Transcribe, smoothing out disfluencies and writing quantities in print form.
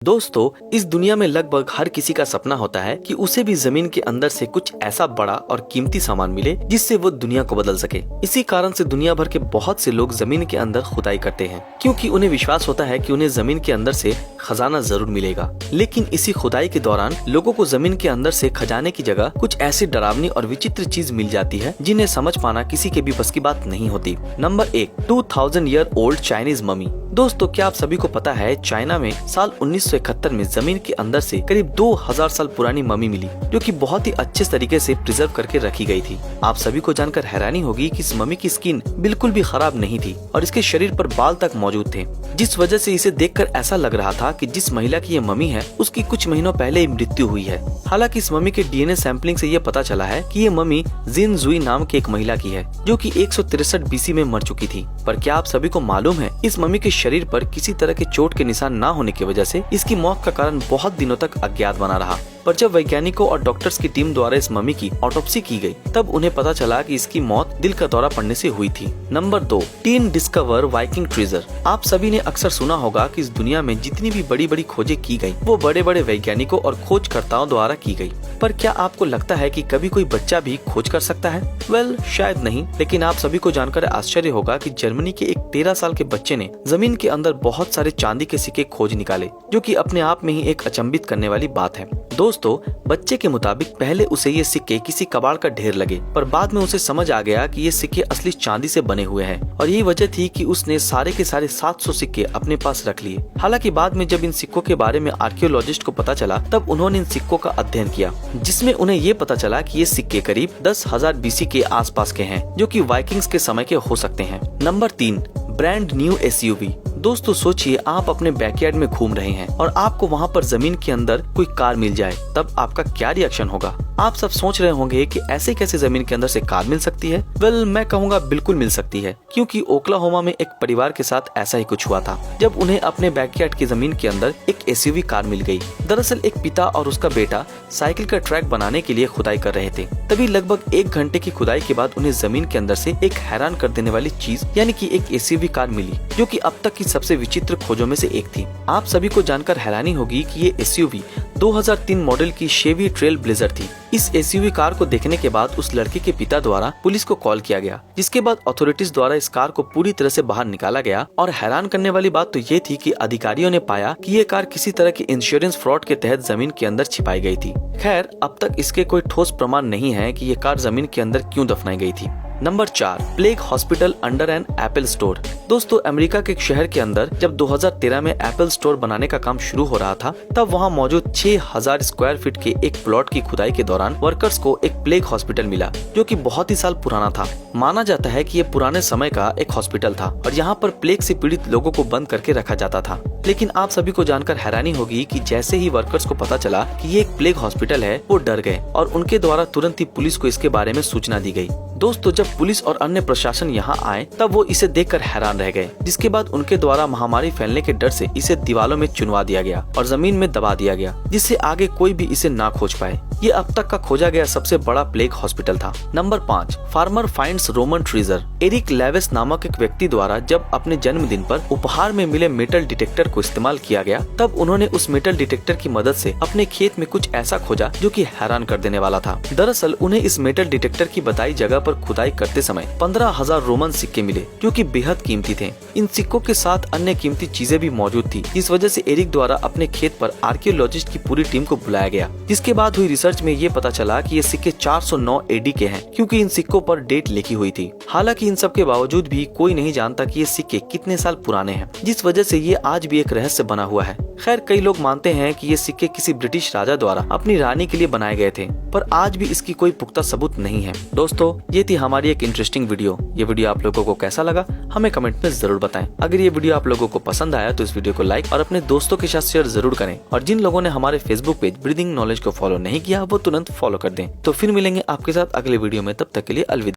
दोस्तों, इस दुनिया में लगभग हर किसी का सपना होता है कि उसे भी जमीन के अंदर से कुछ ऐसा बड़ा और कीमती सामान मिले जिससे वो दुनिया को बदल सके। इसी कारण से दुनिया भर के बहुत से लोग जमीन के अंदर खुदाई करते हैं, क्योंकि उन्हें विश्वास होता है कि उन्हें जमीन के अंदर से खजाना जरूर मिलेगा। लेकिन इसी खुदाई के दौरान लोगों को जमीन के अंदर से खजाने की जगह कुछ ऐसी डरावनी और विचित्र चीज मिल जाती है जिन्हें समझ पाना किसी के भी बस की बात नहीं होती। Number 1, 2000 year old Chinese mummy. दोस्तों, क्या आप सभी को पता है चाइना में साल 1971 में जमीन के अंदर से करीब 2000 साल पुरानी ममी मिली, जो कि बहुत ही अच्छे तरीके से प्रिजर्व करके रखी गई थी। आप सभी को जानकर हैरानी होगी कि इस ममी की स्किन बिल्कुल भी खराब नहीं थी और इसके शरीर पर बाल तक मौजूद थे, जिस वजह से इसे देखकर ऐसा लग रहा था कि जिस महिला की ये ममी है उसकी कुछ महीनों पहले ही मृत्यु हुई है। हालांकि इस ममी के डीएनए सैंपलिंग से ये पता चला है कि ये ममी जिन जुई नाम की एक महिला की है, जो कि 163 बीसी में मर चुकी थी। पर क्या आप सभी को मालूम है, इस ममी के शरीर पर किसी तरह के चोट के निशान न होने की वजह से इसकी मौत का कारण बहुत दिनों तक अज्ञात बना रहा। पर जब वैज्ञानिकों और डॉक्टर्स की टीम द्वारा इस ममी की ऑटोप्सी की गई, तब उन्हें पता चला कि इसकी मौत दिल का दौरा पड़ने से हुई थी। Number 2, tin discover Viking treasure. आप सभी ने अक्सर सुना होगा कि इस दुनिया में जितनी भी बड़ी बड़ी खोजें की गई, वो बड़े बड़े वैज्ञानिकों और खोजकर्ताओं द्वारा की गई। पर क्या आपको लगता है कि कभी कोई बच्चा भी खोज कर सकता है? वेल, शायद नहीं, लेकिन आप सभी को जानकर आश्चर्य होगा कि जर्मनी के एक 13 साल के बच्चे ने जमीन के अंदर बहुत सारे चांदी के सिक्के खोज निकाले, जो कि अपने आप में ही एक अचंभित करने वाली बात है। दोस्तों, बच्चे के मुताबिक पहले उसे ये सिक्के किसी कबाड़ का ढेर लगे, पर बाद में उसे समझ आ गया कि ये सिक्के असली चांदी से बने हुए हैं, और यही वजह थी कि उसने सारे के सारे 700 सिक्के अपने पास रख लिए। हालांकि बाद में जब इन सिक्कों के बारे में आर्कियोलॉजिस्ट को पता चला, तब उन्होंने इन सिक्कों का अध्ययन किया, जिसमें उन्हें ये पता चला कि ये सिक्के करीब 10,000 बीसी के आसपास के हैं, जो कि वाइकिंग्स के समय के हो सकते हैं। Number 3, brand new SUV. दोस्तों, सोचिए आप अपने बैकयार्ड में घूम रहे हैं और आपको वहाँ पर जमीन के अंदर कोई कार मिल जाए, तब आपका क्या रिएक्शन होगा? आप सब सोच रहे होंगे कि ऐसे कैसे जमीन के अंदर से कार मिल सकती है। वेल, मैं कहूँगा बिल्कुल मिल सकती है, क्योंकि ओक्लाहोमा में एक परिवार के साथ ऐसा ही कुछ हुआ था, जब उन्हें अपने बैकयार्ड की जमीन के अंदर एक एसयूवी कार मिल गई। दरअसल एक पिता और उसका बेटा साइकिल का ट्रैक बनाने के लिए खुदाई कर रहे थे। तभी लगभग 1 घंटे की खुदाई के बाद उन्हें जमीन के अंदर से एक हैरान कर देने वाली चीज यानी कि एक एसयूवी कार मिली, जो कि अब तक की सबसे विचित्र खोजों में से एक थी। आप सभी को जानकर हैरानी होगी कि ये एसयूवी 2003 मॉडल की शेवी ट्रेल ब्लेजर थी। इस एसयूवी कार को देखने के बाद उस लड़के के पिता द्वारा पुलिस को कॉल किया गया, जिसके बाद अथॉरिटीज द्वारा इस कार को पूरी तरह से बाहर निकाला गया। और हैरान करने वाली बात तो ये थी कि अधिकारियों ने पाया कि ये कार किसी तरह के इंश्योरेंस फ्रॉड के तहत जमीन के अंदर छिपाई गई थी। खैर, अब तक इसके कोई ठोस प्रमाण नहीं है कि ये कार जमीन के अंदर क्यों दफनाई गई थी। Number 4, plague hospital under an Apple store. दोस्तों, अमेरिका के एक शहर के अंदर जब 2013 में एप्पल स्टोर बनाने का काम शुरू हो रहा था, तब वहां मौजूद 6000 स्क्वायर फीट के एक प्लॉट की खुदाई के दौरान वर्कर्स को एक प्लेग हॉस्पिटल मिला, जो कि बहुत ही साल पुराना था। माना जाता है कि ये पुराने समय का एक हॉस्पिटल था और यहाँ पर प्लेग से पीड़ित लोगों को बंद करके रखा जाता था। लेकिन आप सभी को जानकर हैरानी होगी कि जैसे ही वर्कर्स को पता चला कि ये एक प्लेग हॉस्पिटल है, वो डर गए और उनके द्वारा तुरंत ही पुलिस को इसके बारे में सूचना दी गई। दोस्तों, जब पुलिस और अन्य प्रशासन यहाँ आए, तब वो इसे देखकर हैरान रह गए, जिसके बाद उनके द्वारा महामारी फैलने के डर से इसे दीवारों में चुनवा दिया गया और जमीन में दबा दिया गया, जिससे आगे कोई भी इसे ना खोज पाए। ये अब तक का खोजा गया सबसे बड़ा प्लेग हॉस्पिटल था। Number 5, farmer finds Roman treasure. Eric Lewis नामक एक व्यक्ति द्वारा जब अपने जन्मदिन पर उपहार में मिले मेटल डिटेक्टर को इस्तेमाल किया गया, तब उन्होंने उस मेटल डिटेक्टर की मदद से अपने खेत में कुछ ऐसा खोजा जो कि हैरान कर देने वाला था। दरअसल उन्हें इस मेटल डिटेक्टर की बताई जगह पर खुदाई करते समय 15,000 रोमन सिक्के मिले, जो कि बेहद कीमती थे। इन सिक्कों के साथ अन्य कीमती चीजें भी मौजूद थी, जिस वजह से एरिक द्वारा अपने खेत पर आर्कियोलॉजिस्ट की पूरी टीम को बुलाया गया, जिसके बाद हुई रिसर्च में ये पता चला कि ये सिक्के 409 एडी के हैं, क्योंकि इन सिक्कों पर डेट लिखी हुई थी। हालांकि इन सब के बावजूद भी कोई नहीं जानता कि ये सिक्के कितने साल पुराने हैं, जिस वजह से ये आज भी एक रहस्य बना हुआ है। खैर, कई लोग मानते हैं कि ये सिक्के किसी ब्रिटिश राजा द्वारा अपनी रानी के लिए बनाए गए थे, पर आज भी इसकी कोई पुख्ता सबूत नहीं है। दोस्तों, ये थी हमारी एक इंटरेस्टिंग वीडियो। ये वीडियो आप लोगों को कैसा लगा हमें कमेंट में जरूर बताएं। अगर ये वीडियो आप लोगों को पसंद आया तो इस वीडियो को लाइक और अपने दोस्तों के साथ शेयर जरूर करें। और जिन लोगों ने हमारे फेसबुक पेज ब्रीदिंग नॉलेज को फॉलो नहीं किया, वो तुरंत फॉलो कर दें। तो फिर मिलेंगे आपके साथ अगले वीडियो में, तब तक के लिए अलविदा।